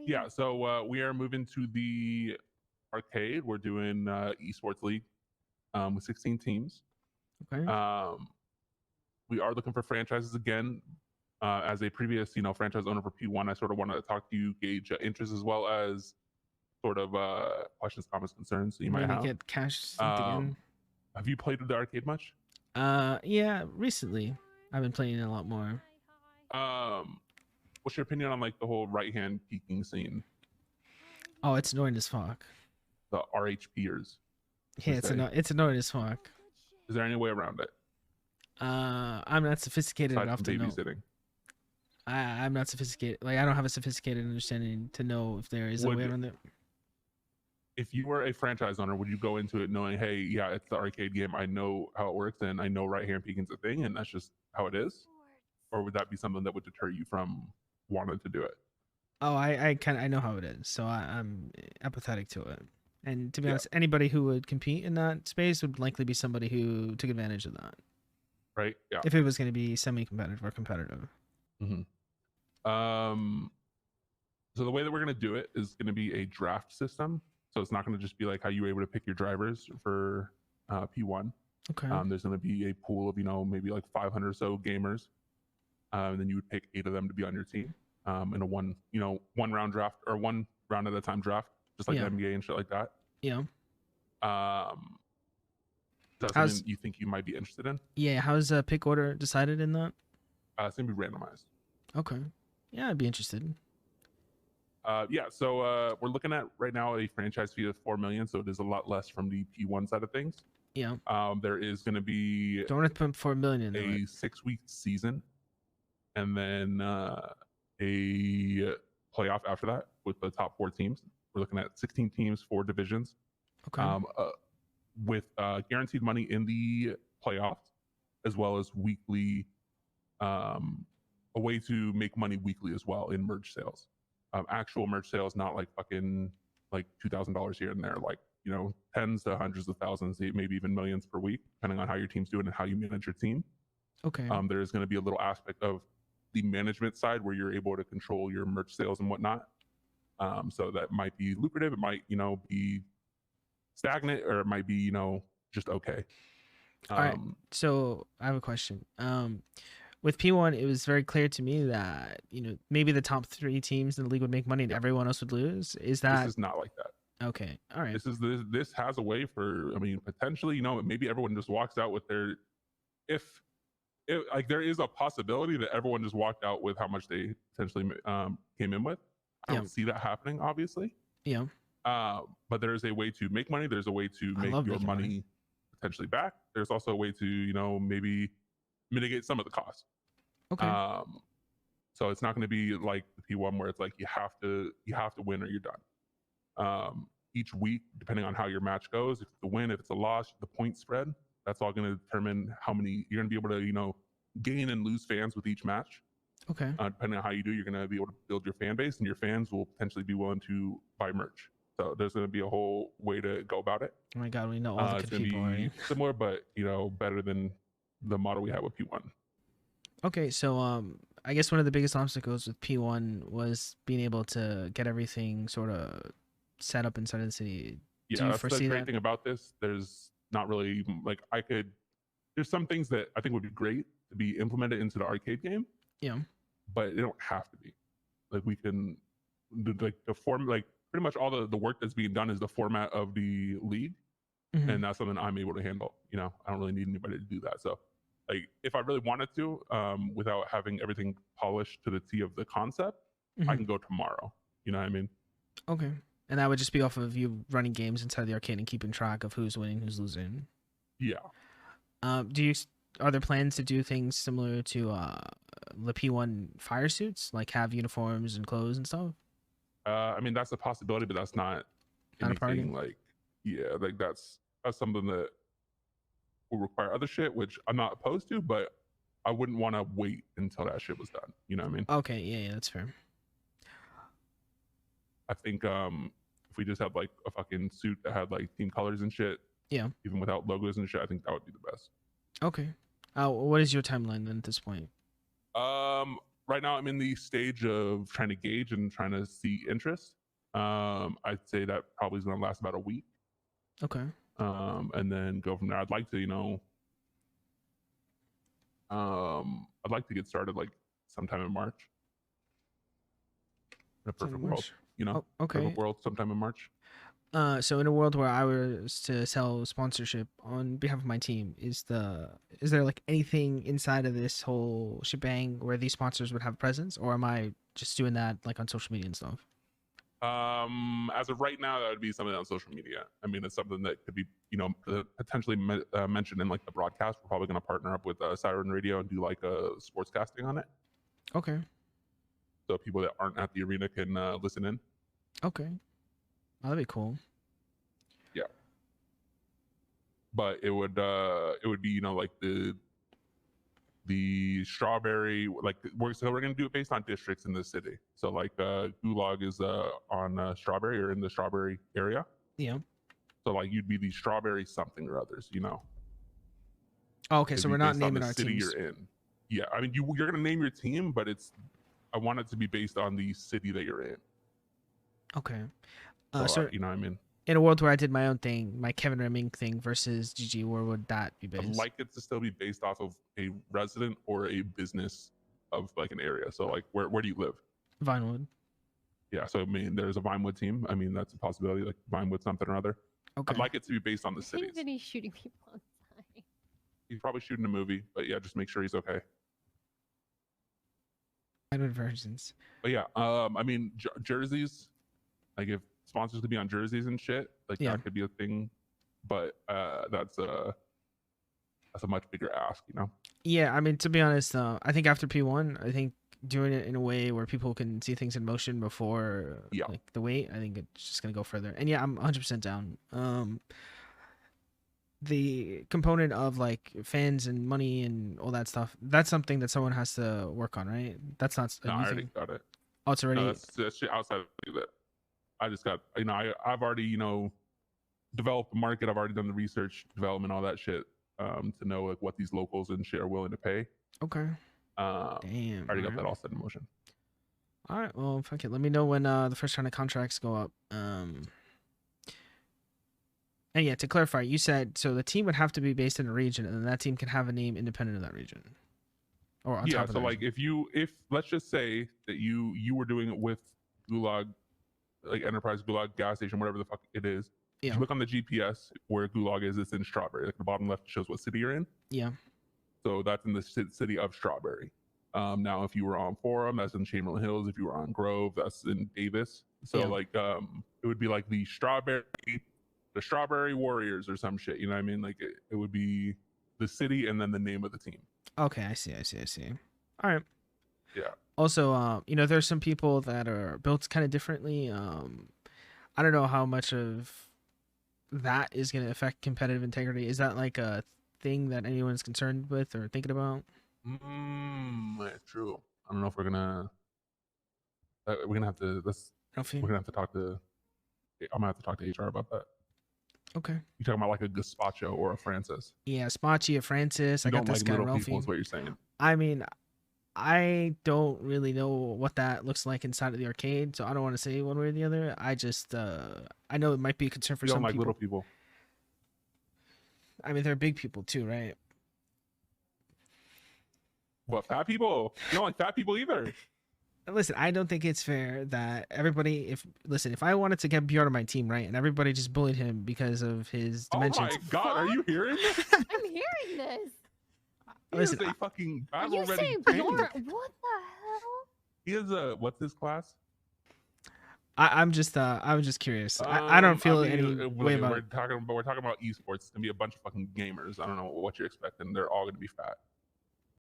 Yeah, so we are moving to the arcade. We're doing Esports League with 16 teams. Okay. We are looking for franchises again. As a previous, franchise owner for P1, I sort of wanted to talk to you, gauge interest as well as sort of questions, comments, concerns that you might have. Get cash again. Have you played the arcade much? Yeah, recently I've been playing it a lot more. What's your opinion on like the whole right hand peeking scene? Oh, it's annoying as fuck. The RHPers. Yeah, it's annoying as fuck. Is there any way around it? I'm not sophisticated Aside enough from to know. babysitting. I'm not sophisticated. Like, I don't have a sophisticated understanding to know if there is a way around it. If you were a franchise owner, would you go into it knowing, hey, yeah, it's the arcade game, I know how it works, and I know right hand peeking's a thing, and that's just how it is? Or would that be something that would deter you from wanting to do it? Oh, I know how it is, so I'm apathetic to it. And to be honest, anybody who would compete in that space would likely be somebody who took advantage of that. Right? Yeah. If it was going to be semi-competitive or competitive. Mm-hmm. So the way that we're going to do it is going to be a draft system. So it's not going to just be like how you were able to pick your drivers for P1. Okay. There's going to be a pool of, maybe like 500 or so gamers. And then you would pick 8 of them to be on your team in a one round draft or 1 round at a time draft, just like the NBA and shit like that. Yeah. That's something you think you might be interested in? Yeah. How's pick order decided in that? It's going to be randomized. Okay. Yeah, I'd be interested. So we're looking at right now a franchise fee of $4 million, so it is a lot less from the P1 side of things. Yeah. There is going to be don't have to put $4 million in a 6-week season, and then a playoff after that with the top 4 teams. We're looking at 16 teams, 4 divisions. Okay. With guaranteed money in the playoffs, as well as weekly, a way to make money weekly as well in merge sales. Actual merch sales, not like fucking like $2,000 here and there, like, tens to hundreds of thousands, maybe even millions per week, depending on how your team's doing and how you manage your team. Okay. There's going to be a little aspect of the management side where you're able to control your merch sales and whatnot. So that might be lucrative. It might, be stagnant, or it might be, just okay. All right. So I have a question. With P1, it was very clear to me that, maybe the top 3 teams in the league would make money and everyone else would lose. This is not like that. Okay. All right. This has a way for, potentially, maybe everyone just walks out with their, if like there is a possibility that everyone just walked out with how much they potentially came in with. I don't see that happening, obviously. Yeah. But there is a way to make money. There's a way to make your money potentially back. There's also a way to, maybe mitigate some of the costs. Okay. So it's not going to be like the P1 where it's like you have to win or you're done. Each week, depending on how your match goes, if it's a win, if it's a loss, the point spread, that's all going to determine how many you're going to be able to, gain and lose fans with each match. Okay. Depending on how you do, you're going to be able to build your fan base, and your fans will potentially be willing to buy merch. So there's going to be a whole way to go about it. Oh my God, we know all the good people. It's similar, but better than the model we have with P1. Okay, so I guess one of the biggest obstacles with P1 was being able to get everything sort of set up inside of the city. Yeah, that's the great thing about this. There's not really like there's some things that I think would be great to be implemented into the arcade game. Yeah. But they don't have to be. Like we can the form, like pretty much all the work that's being done is the format of the league. Mm-hmm. And that's something I'm able to handle. I don't really need anybody to do that. So like if I really wanted to, without having everything polished to the T of the concept, I can go tomorrow. You know what I mean? Okay. And that would just be off of you running games inside the arcade and keeping track of who's winning, who's losing. Yeah. Are there plans to do things similar to the P1 fire suits, like have uniforms and clothes and stuff? That's a possibility, but that's not anything like, yeah, like that's something that will require other shit, which I'm not opposed to, but I wouldn't want to wait until that shit was done. You know what I mean? Okay, yeah, that's fair. I think if we just had like a fucking suit that had like team colors and shit, even without logos and shit, I think that would be the best. Okay. What is your timeline then at this point? right now I'm in the stage of trying to gauge and trying to see interest. I'd say that probably is going to last about a week. Okay. And then go from there. I'd like to, I'd like to get started like sometime in March. In a perfect world, Oh, okay. perfect world, sometime in March. So in a world where I was to sell sponsorship on behalf of my team, is there like anything inside of this whole shebang where these sponsors would have presence, or am I just doing that like on social media and stuff? As of right now, that would be something on social media. I mean, it's something that could be, potentially mentioned in like the broadcast. We're probably going to partner up with Siren Radio and do like a sports casting on it. Okay. So people that aren't at the arena can listen in. Okay. Oh, that'd be cool. Yeah. But it would be, like the strawberry, like we're gonna do it based on districts in the city. So like Gulag is on Strawberry or in the Strawberry area. Yeah. So like you'd be the Strawberry something or others, Oh, okay, so we're not naming our city teams. you're in. Yeah, I mean you're gonna name your team, but I want it to be based on the city that you're in. Okay. So you know what I mean? In a world where I did my own thing, my Kevin Reming thing versus GG, where would that be based? I'd like it to still be based off of a resident or a business of like an area. So like where do you live? Vinewood. Yeah, so I mean there's a Vinewood team. I mean that's a possibility, like Vinewood something or other. Okay. I'd like it to be based on the cities. I think that he's shooting people outside. He's probably shooting a movie, but yeah, just make sure he's okay. Versions. But yeah, I mean jerseys, like if sponsors could be on jerseys and shit, like that could be a thing. But that's a much bigger ask, Yeah, I mean, to be honest, I think after P1, I think doing it in a way where people can see things in motion before like the wait, I think it's just gonna go further. And yeah, I'm 100% down. The component of like fans and money and all that stuff, that's something that someone has to work on, right? That's not no, I already got it. Oh, it's already that's shit outside of that. I just got, I've already, developed the market. I've already done the research, development, all that shit, to know like what these locals and shit are willing to pay. Okay. Damn. I already got that all set in motion. All right. Well, fuck it. Let me know when the first round of contracts go up. And yeah, to clarify, you said so the team would have to be based in a region, and then that team can have a name independent of that region. Or on top of so like region. if let's just say that you were doing it with Gulag, like Enterprise Gulag gas station, whatever the fuck it is. Yeah. If you look on the GPS where Gulag is, it's in Strawberry. Like the bottom left shows what city you're in. Yeah. So that's in the city of Strawberry. Now, if you were on Forum, that's in Chamberlain Hills. If you were on Grove, that's in Davis. So like, it would be like the Strawberry Warriors or some shit. You know what I mean? Like it would be the city and then the name of the team. Okay, I see. All right. Yeah. Also, there's some people that are built kind of differently. I don't know how much of that is going to affect competitive integrity. Is that like a thing that anyone's concerned with or thinking about? True. I don't know if we're gonna have to. We're gonna have to talk to. I'm gonna have to talk to HR about that. Okay. You talking about like a Gazpacho or a Francis? Yeah, Spacci, a Francis. I got this guy Ralphie. People is what you're saying. I mean, I don't really know what that looks like inside of the arcade, so I don't want to say one way or the other. I just I know it might be a concern for some people. You don't like little people. I mean, they're big people too, right? What, fat people? You don't like fat people either. Listen, I don't think it's fair that everybody. If I wanted to get Bjorn on my team, right, and everybody just bullied him because of his dimensions. Oh my god, are you hearing this? I'm hearing this. He is a fucking battle Are you ready saying tank. Bjorn? What the hell? He is a what's his class? I'm just curious. I don't feel any way about We're talking about esports. It's gonna be a bunch of fucking gamers. I don't know what you're expecting. They're all gonna be fat.